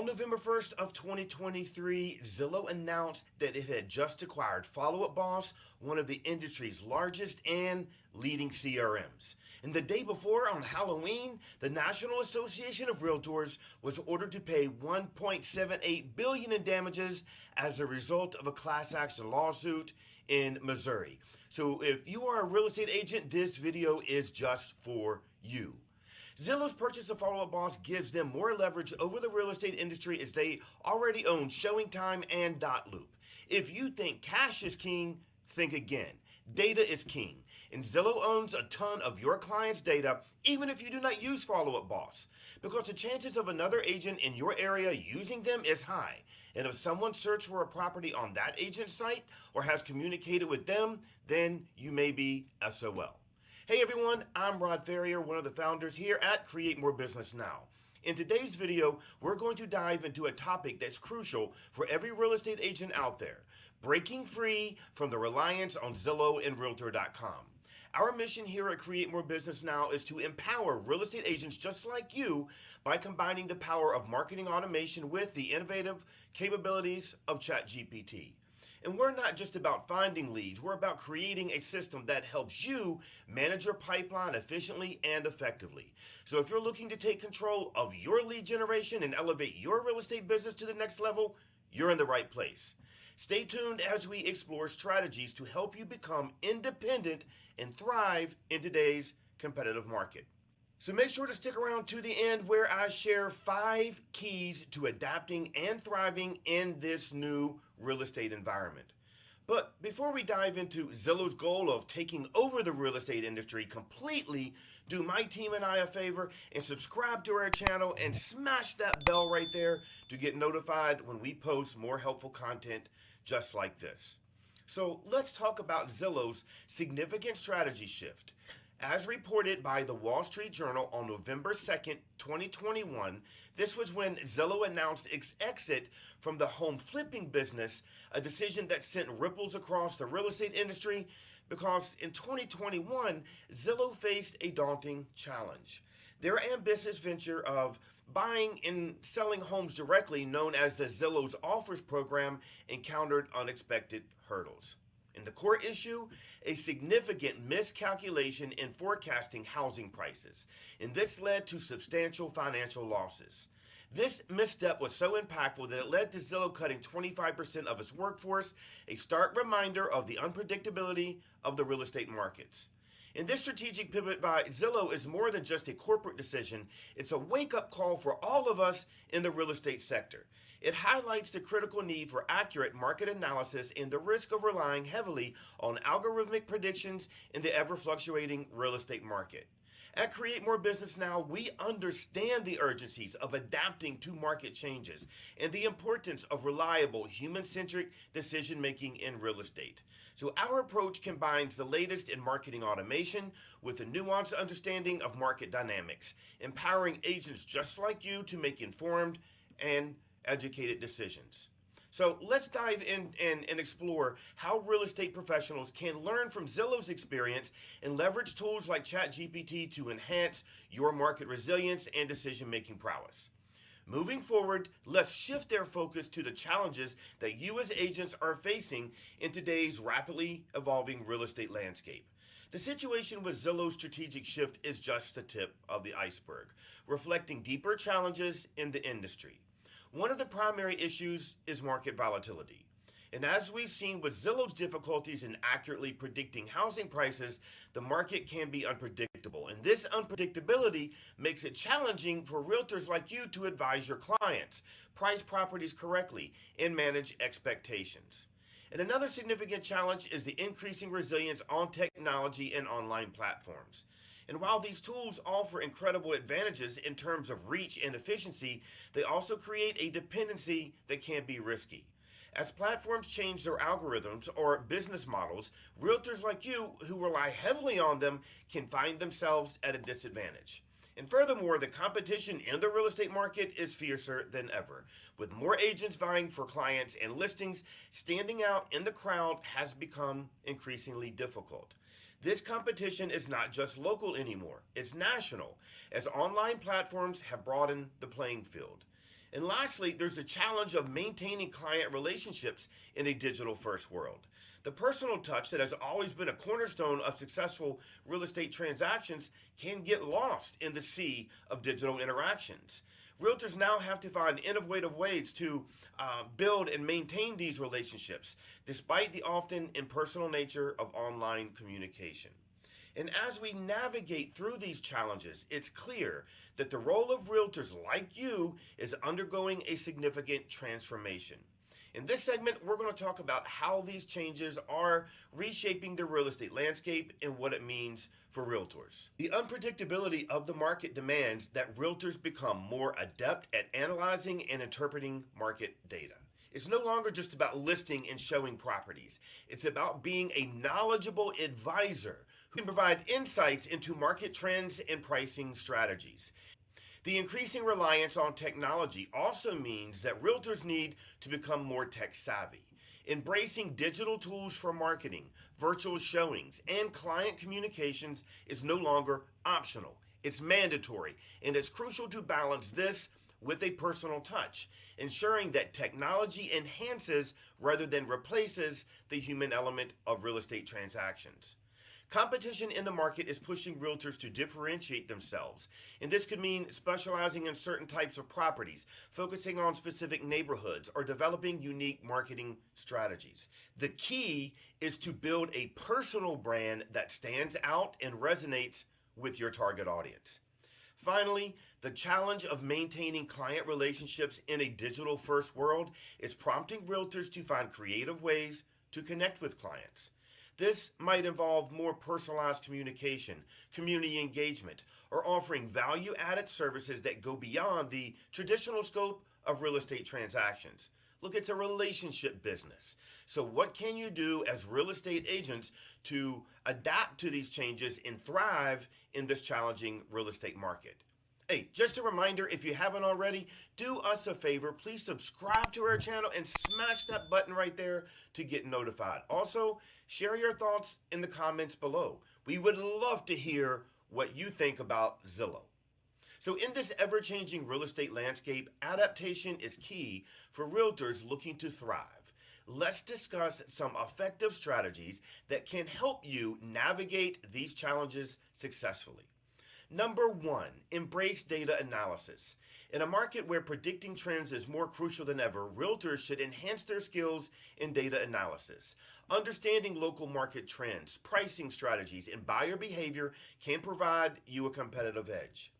On November 1st of 2023, Zillow announced that it had just acquired Follow Up Boss, one of the industry's largest and leading CRMs. And the day before, on Halloween, the National Association of Realtors was ordered to pay $1.78 billion in damages as a result of a class action lawsuit in Missouri. So if you are a real estate agent, this video is just for you. Zillow's purchase of Follow Up Boss gives them more leverage over the real estate industry as they already own ShowingTime and dotloop. If you think cash is king, think again. Data is king, and Zillow owns a ton of your clients' data, even if you do not use Follow Up Boss, because the chances of another agent in your area using them is high. And if someone searched for a property on that agent's site or has communicated with them, then you may be SOL. Hey everyone, I'm Rod Ferrier, one of the founders here at Create More Business Now. In today's video, we're going to dive into a topic that's crucial for every real estate agent out there: breaking free from the reliance on Zillow and Realtor.com. Our mission here at Create More Business Now is to empower real estate agents just like you by combining the power of marketing automation with the innovative capabilities of ChatGPT. And we're not just about finding leads, we're about creating a system that helps you manage your pipeline efficiently and effectively. So if you're looking to take control of your lead generation and elevate your real estate business to the next level, you're in the right place. Stay tuned as we explore strategies to help you become independent and thrive in today's competitive market. So make sure to stick around to the end, where I share 5 keys to adapting and thriving in this new real estate environment. But before we dive into Zillow's goal of taking over the real estate industry completely, do my team and I a favor and subscribe to our channel and smash that bell right there to get notified when we post more helpful content just like this. So let's talk about Zillow's significant strategy shift. As reported by the Wall Street Journal on November 2nd, 2021, this was when Zillow announced its exit from the home flipping business, a decision that sent ripples across the real estate industry because in 2021, Zillow faced a daunting challenge. Their ambitious venture of buying and selling homes directly, known as the Zillow's Offers program, encountered unexpected hurdles. And the core issue, a significant miscalculation in forecasting housing prices. And this led to substantial financial losses. This misstep was so impactful that it led to Zillow cutting 25% of its workforce, a stark reminder of the unpredictability of the real estate markets. And this strategic pivot by Zillow is more than just a corporate decision. It's a wake-up call for all of us in the real estate sector. It highlights the critical need for accurate market analysis and the risk of relying heavily on algorithmic predictions in the ever-fluctuating real estate market. At Create More Business Now, we understand the urgencies of adapting to market changes and the importance of reliable, human-centric decision-making in real estate. So our approach combines the latest in marketing automation with a nuanced understanding of market dynamics, empowering agents just like you to make informed and educated decisions. So let's dive in and explore how real estate professionals can learn from Zillow's experience and leverage tools like ChatGPT to enhance your market resilience and decision-making prowess. Moving forward, let's shift their focus to the challenges that you as agents are facing in today's rapidly evolving real estate landscape. The situation with Zillow's strategic shift is just the tip of the iceberg, reflecting deeper challenges in the industry. One of the primary issues is market volatility. And as we've seen with Zillow's difficulties in accurately predicting housing prices, the market can be unpredictable. And this unpredictability makes it challenging for realtors like you to advise your clients, price properties correctly, and manage expectations. And another significant challenge is the increasing resilience on technology and online platforms. And while these tools offer incredible advantages in terms of reach and efficiency, they also create a dependency that can be risky. As platforms change their algorithms or business models, realtors like you who rely heavily on them can find themselves at a disadvantage. And furthermore, the competition in the real estate market is fiercer than ever. With more agents vying for clients and listings, standing out in the crowd has become increasingly difficult. This competition is not just local anymore, it's national, as online platforms have broadened the playing field. And lastly, there's the challenge of maintaining client relationships in a digital first world. The personal touch that has always been a cornerstone of successful real estate transactions can get lost in the sea of digital interactions. Realtors now have to find innovative ways to build and maintain these relationships, despite the often impersonal nature of online communication. And as we navigate through these challenges, it's clear that the role of realtors like you is undergoing a significant transformation. In this segment, we're going to talk about how these changes are reshaping the real estate landscape and what it means for realtors. The unpredictability of the market demands that realtors become more adept at analyzing and interpreting market data. It's no longer just about listing and showing properties. It's about being a knowledgeable advisor who can provide insights into market trends and pricing strategies. The increasing reliance on technology also means that realtors need to become more tech savvy. Embracing digital tools for marketing, virtual showings, and client communications is no longer optional. It's mandatory, and it's crucial to balance this with a personal touch, ensuring that technology enhances rather than replaces the human element of real estate transactions. Competition in the market is pushing realtors to differentiate themselves, and this could mean specializing in certain types of properties, focusing on specific neighborhoods, or developing unique marketing strategies. The key is to build a personal brand that stands out and resonates with your target audience. Finally, the challenge of maintaining client relationships in a digital-first world is prompting realtors to find creative ways to connect with clients. This might involve more personalized communication, community engagement, or offering value-added services that go beyond the traditional scope of real estate transactions. Look, it's a relationship business. So what can you do as real estate agents to adapt to these changes and thrive in this challenging real estate market? Hey, just a reminder, if you haven't already, do us a favor. Please subscribe to our channel and smash that button right there to get notified. Also, share your thoughts in the comments below. We would love to hear what you think about Zillow. So in this ever-changing real estate landscape, adaptation is key for realtors looking to thrive. Let's discuss some effective strategies that can help you navigate these challenges successfully. Number one, embrace data analysis. In a market where predicting trends is more crucial than ever, realtors should enhance their skills in data analysis. Understanding local market trends, pricing strategies, and buyer behavior can provide you a competitive edge.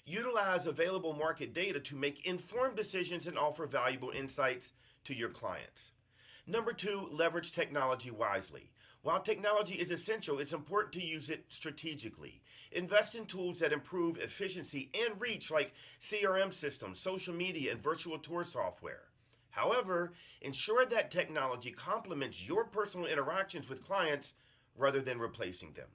Utilize available market data to make informed decisions and offer valuable insights to your clients. Number two, leverage technology wisely. While technology is essential, it's important to use it strategically. Invest in tools that improve efficiency and reach, like CRM systems, social media, and virtual tour software. However, ensure that technology complements your personal interactions with clients rather than replacing them.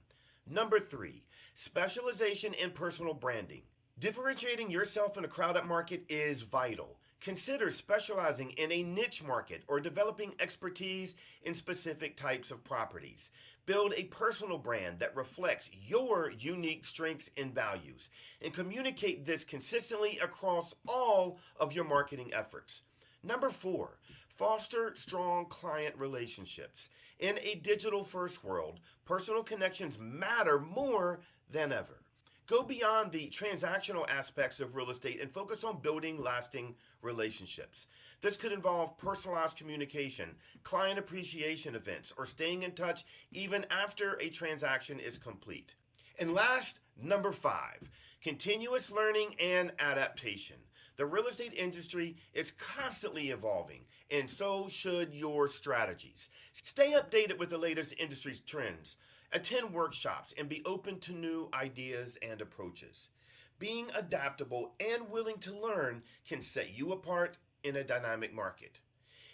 Number three, specialization in personal branding. Differentiating yourself in a crowded market is vital. Consider specializing in a niche market or developing expertise in specific types of properties. Build a personal brand that reflects your unique strengths and values, and communicate this consistently across all of your marketing efforts. Number four, foster strong client relationships. In a digital-first world, personal connections matter more than ever. Go beyond the transactional aspects of real estate and focus on building lasting relationships. This could involve personalized communication, client appreciation events, or staying in touch even after a transaction is complete. And last, number five, continuous learning and adaptation. The real estate industry is constantly evolving, and so should your strategies. Stay updated with the latest industry trends. Attend workshops and be open to new ideas and approaches. Being adaptable and willing to learn can set you apart in a dynamic market.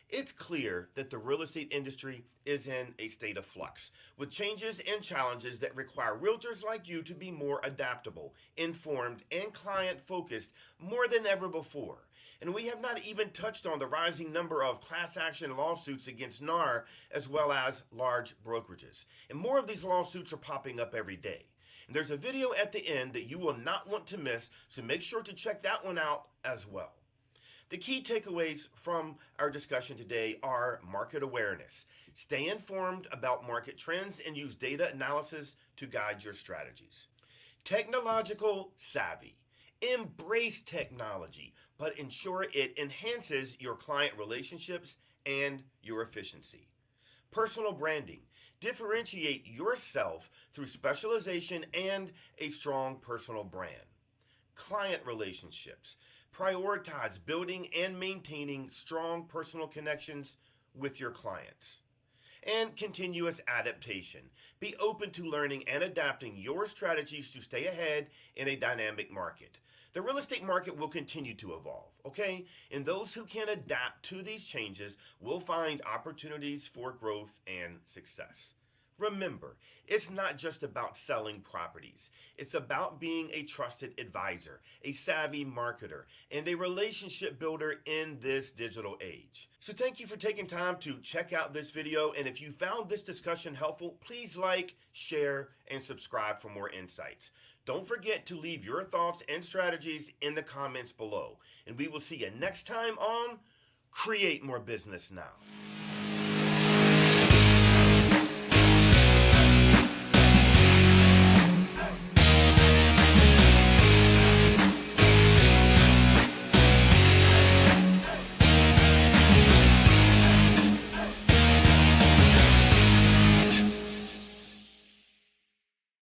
It's clear that the real estate industry is in a state of flux, with changes and challenges that require realtors like you to be more adaptable, informed, and client-focused more than ever before. And we have not even touched on the rising number of class action lawsuits against NAR, as well as large brokerages. And more of these lawsuits are popping up every day. And there's a video at the end that you will not want to miss, so make sure to check that one out as well. The key takeaways from our discussion today are market awareness. Stay informed about market trends and use data analysis to guide your strategies. Technological savvy. Embrace technology, but ensure it enhances your client relationships and your efficiency. Personal branding. Differentiate yourself through specialization and a strong personal brand. Client relationships. Prioritize building and maintaining strong personal connections with your clients. And continuous adaptation. Be open to learning and adapting your strategies to stay ahead in a dynamic market. The real estate market will continue to evolve, okay? And those who can adapt to these changes will find opportunities for growth and success. Remember, it's not just about selling properties. It's about being a trusted advisor, a savvy marketer, and a relationship builder in this digital age. So thank you for taking time to check out this video. And if you found this discussion helpful, please like, share, and subscribe for more insights. Don't forget to leave your thoughts and strategies in the comments below. And we will see you next time on Create More Business Now.